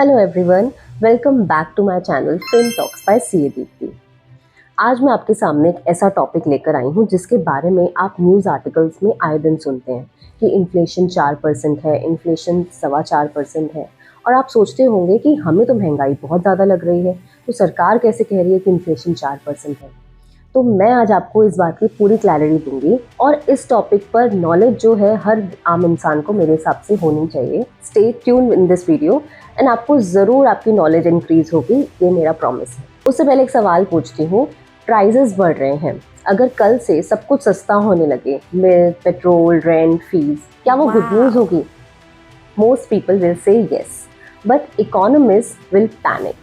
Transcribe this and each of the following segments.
Hello everyone, welcome back to my channel film talks by CA Deepti. आज मैं आपके सामने एक ऐसा टॉपिक लेकर आई हूँ जिसके बारे में आप न्यूज़ आर्टिकल्स में आए दिन सुनते हैं कि इन्फ्लेशन 4% है, इन्फ्लेशन 4.25% है। और आप सोचते होंगे कि हमें तो महंगाई बहुत ज़्यादा लग रही है, तो सरकार कैसे कह रही है कि इन्फ्लेशन 4% है। तो मैं आज आपको इस बात की पूरी क्लैरिटी दूंगी और इस टॉपिक पर नॉलेज जो है हर आम इंसान को मेरे हिसाब से होनी चाहिए। Stay tune in this video and आपको ज़रूर आपकी नॉलेज इंक्रीज होगी, ये मेरा प्रॉमिस है। उससे पहले एक सवाल पूछती हूँ, प्राइजेस बढ़ रहे हैं, अगर कल से सब कुछ सस्ता होने लगे, मिल्क, पेट्रोल, रेंट, फीस, क्या वो गुड न्यूज़ होगी? Most people will say yes, but economist will panic.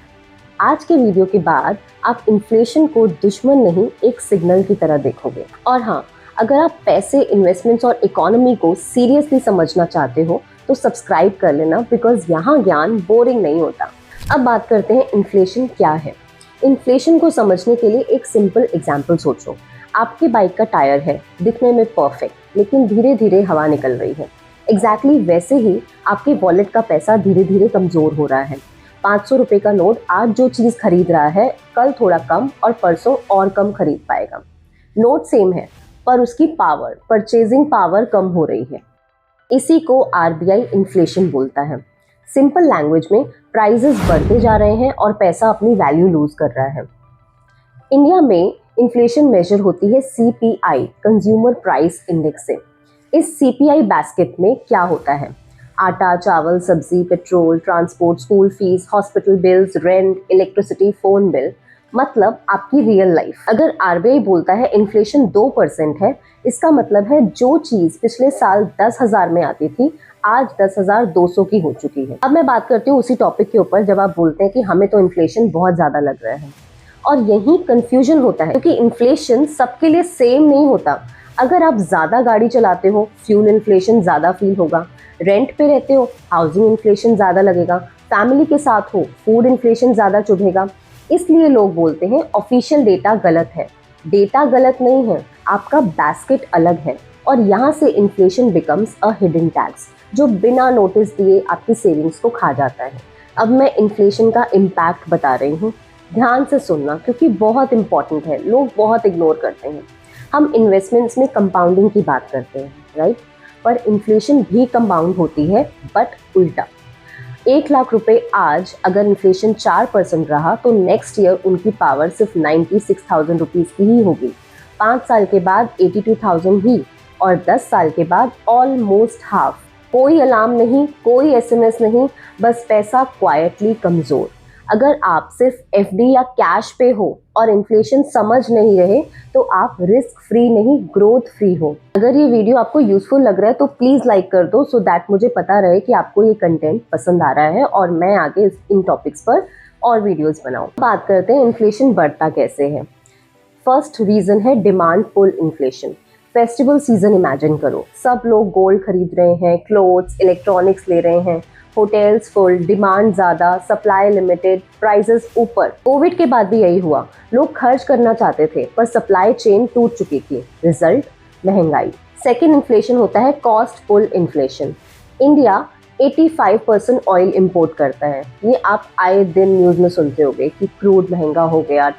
आज के वीडियो के बाद आप इन्फ्लेशन को दुश्मन नहीं, एक सिग्नल की तरह देखोगे। और हाँ, अगर आप पैसे, इन्वेस्टमेंट्स और इकोनॉमी को सीरियसली समझना चाहते हो तो सब्सक्राइब कर लेना, बिकॉज यहाँ ज्ञान बोरिंग नहीं होता। अब बात करते हैं इन्फ्लेशन क्या है। इन्फ्लेशन को समझने के लिए एक सिंपल एग्जाम्पल सोचो। आपकी बाइक का टायर है, दिखने में परफेक्ट, लेकिन धीरे धीरे हवा निकल रही है। एग्जैक्टली वैसे ही आपके वॉलेट का पैसा धीरे धीरे कमज़ोर हो रहा है। 500 रुपये का नोट आज जो चीज़ खरीद रहा है, कल थोड़ा कम और परसों और कम खरीद पाएगा। नोट सेम है, पर उसकी पावर, परचेजिंग पावर कम हो रही है। इसी को आरबीआई इन्फ्लेशन बोलता है। सिंपल लैंग्वेज में प्राइसेस बढ़ते जा रहे हैं और पैसा अपनी वैल्यू लूज कर रहा है। इंडिया में इन्फ्लेशन मेजर होती है सीपीआई, कंज्यूमर प्राइस इंडेक्स से। इस सीपीआई बास्केट में क्या होता है? आटा, चावल, सब्जी, petrol, transport, school fees, hospital bills, rent, electricity, phone bill, मतलब आपकी रियल लाइफ। अगर आरबीआई बोलता है इन्फ्लेशन 2% है, इसका मतलब है जो चीज पिछले साल 10,000 में आती थी, आज 10,200 की हो चुकी है। अब मैं बात करती हूँ उसी टॉपिक के ऊपर जब आप बोलते हैं कि हमें तो इन्फ्लेशन बहुत ज्यादा लग रहा है। और यही कंफ्यूजन होता है, क्योंकि इन्फ्लेशन सबके लिए सेम नहीं होता। अगर आप ज़्यादा गाड़ी चलाते हो, फ्यूल इन्फ्लेशन ज़्यादा फील होगा। रेंट पे रहते हो, हाउसिंग इन्फ्लेशन ज़्यादा लगेगा। फैमिली के साथ हो, फूड इन्फ्लेशन ज़्यादा चुभेगा। इसलिए लोग बोलते हैं ऑफिशियल डेटा गलत है। डेटा गलत नहीं है, आपका बास्केट अलग है। और यहाँ से inflation becomes a hidden tax, जो बिना नोटिस दिए आपकी सेविंग्स को खा जाता है। अब मैं इन्फ्लेशन का इम्पैक्ट बता रही हूँ, ध्यान से सुनना, क्योंकि बहुत इंपॉर्टेंट है, लोग बहुत इग्नोर करते हैं। हम इन्वेस्टमेंट्स में कंपाउंडिंग की बात करते हैं, राइट? पर इन्फ्लेशन भी कंपाउंड होती है, बट उल्टा। 1,00,000 रुपए आज अगर इन्फ्लेशन 4% रहा तो नेक्स्ट ईयर उनकी पावर सिर्फ 96,000 रुपीज़ की ही होगी। 5 साल के बाद 82,000 ही, और 10 साल के बाद ऑलमोस्ट हाफ। कोई अलार्म नहीं, कोई एसएमएस नहीं, बस पैसा क्वाइटली कमज़ोर। अगर आप सिर्फ एफडी या कैश पे हो और इन्फ्लेशन समझ नहीं रहे, तो आप रिस्क फ्री नहीं, ग्रोथ फ्री हो। अगर ये वीडियो आपको यूजफुल लग रहा है तो प्लीज लाइक कर दो, सो दैट मुझे पता रहे कि आपको ये कंटेंट पसंद आ रहा है और मैं आगे इन टॉपिक्स पर और वीडियोस बनाऊं। बात करते हैं इन्फ्लेशन बढ़ता कैसे है। फर्स्ट रीजन है demand pull inflation. Festival season imagine करो, सब लोग गोल्ड खरीद रहे हैं, क्लोथ्स, इलेक्ट्रॉनिक्स ले रहे हैं, होटल्स फुल, डिमांड ज़्यादा, सप्लाई लिमिटेड, प्राइसेस ऊपर। कोविड के बाद भी यही हुआ, लोग खर्च करना चाहते थे पर सप्लाई चेन टूट चुकी थी, रिजल्ट महंगाई। सेकेंड इन्फ्लेशन होता है cost pull inflation. India 85% oil import करता है। ये आप आए दिन न्यूज़ में सुनते होंगे कि क्रूड महंगा हो गया,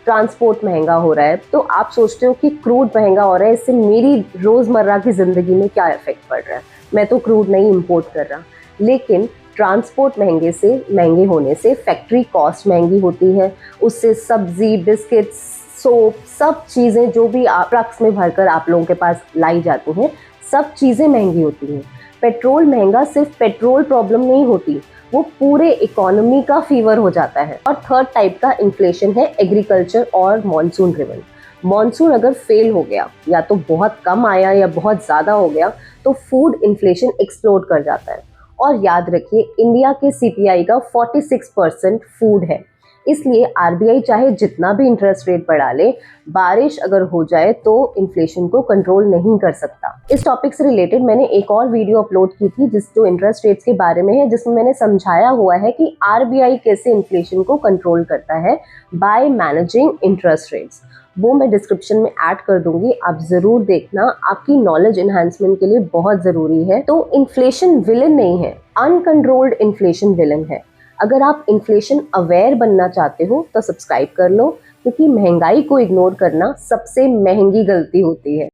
ट्रांसपोर्ट महंगा हो रहा है। तो आप सोचते हो कि क्रूड महंगा हो रहा है, इससे मेरी रोज़मर्रा की ज़िंदगी में क्या इफेक्ट पड़ रहा है, मैं तो क्रूड नहीं इंपोर्ट कर रहा। लेकिन ट्रांसपोर्ट महंगे होने से फैक्ट्री कॉस्ट महंगी होती है, उससे सब्जी, बिस्किट्स, सोप, सब चीज़ें जो भी आप ट्रक्स में भरकर आप लोगों के पास लाई जाती हैं, सब चीज़ें महंगी होती हैं। पेट्रोल महंगा सिर्फ पेट्रोल प्रॉब्लम नहीं होती, वो पूरे इकोनॉमी का फीवर हो जाता है। और थर्ड टाइप का इन्फ्लेशन है एग्रीकल्चर और मॉनसून ड्रिवन। मॉनसून अगर फेल हो गया, या तो बहुत कम आया या बहुत ज़्यादा हो गया, तो फूड इन्फ्लेशन एक्सप्लोड कर जाता है। और याद रखिए, इंडिया के सीपीआई का 46% फूड है। इसलिए आरबीआई चाहे जितना भी इंटरेस्ट रेट बढ़ा ले, बारिश अगर हो जाए तो इन्फ्लेशन को कंट्रोल नहीं कर सकता। इस टॉपिक से रिलेटेड मैंने एक और वीडियो अपलोड की थी जो इंटरेस्ट रेट्स के बारे में है, जिसमें मैंने समझाया हुआ है कि आरबीआई कैसे इन्फ्लेशन को कंट्रोल करता है बाय मैनेजिंग इंटरेस्ट रेट्स। वो मैं डिस्क्रिप्शन में ऐड कर दूंगी, आप जरूर देखना, आपकी नॉलेज एनहांसमेंट के लिए बहुत जरूरी है। तो इन्फ्लेशन विलन नहीं है, अनकंट्रोल्ड इन्फ्लेशन विलन है। अगर आप इन्फ्लेशन अवेयर बनना चाहते हो तो सब्सक्राइब कर लो, क्योंकि महंगाई को इग्नोर करना सबसे महंगी गलती होती है।